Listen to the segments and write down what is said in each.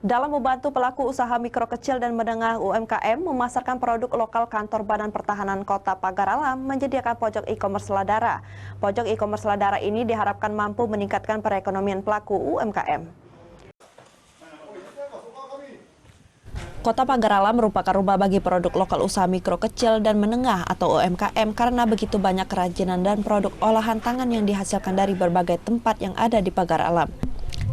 Dalam membantu pelaku usaha mikro kecil dan menengah UMKM memasarkan produk lokal, Kantor Badan Pertahanan Kota Pagar Alam menyediakan pojok e-commerce Ladara. Pojok e-commerce Ladara ini diharapkan mampu meningkatkan perekonomian pelaku UMKM. Kota Pagar Alam merupakan rumah bagi produk lokal usaha mikro kecil dan menengah atau UMKM karena begitu banyak kerajinan dan produk olahan tangan yang dihasilkan dari berbagai tempat yang ada di Pagar Alam.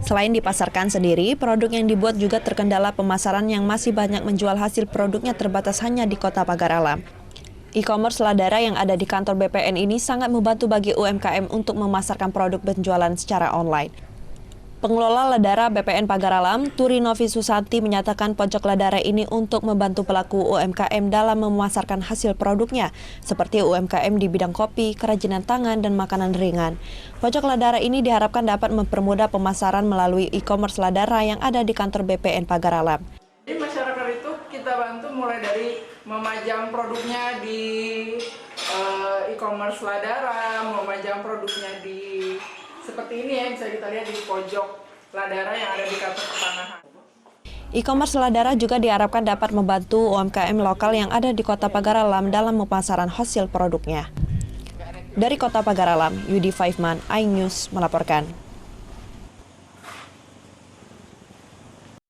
Selain dipasarkan sendiri, produk yang dibuat juga terkendala pemasaran yang masih banyak menjual hasil produknya terbatas hanya di Kota Pagar Alam. E-commerce Ladara yang ada di kantor BPN ini sangat membantu bagi UMKM untuk memasarkan produk penjualan secara online. Pengelola Ladara BPN Pagar Alam, Turi Novi Susanti menyatakan pojok Ladara ini untuk membantu pelaku UMKM dalam memasarkan hasil produknya, seperti UMKM di bidang kopi, kerajinan tangan, dan makanan ringan. Pojok Ladara ini diharapkan dapat mempermudah pemasaran melalui e-commerce Ladara yang ada di kantor BPN Pagar Alam. Jadi masyarakat itu kita bantu mulai dari memajang produknya di e-commerce Ladara, memajang produknya di seperti ini ya, bisa kita lihat di pojok Ladara yang ada di kantor pertanahan. E-commerce Ladara juga diharapkan dapat membantu UMKM lokal yang ada di Kota Pagar Alam dalam pemasaran hasil produknya. Dari Kota Pagar Alam, Yudi Faifman, iNews melaporkan.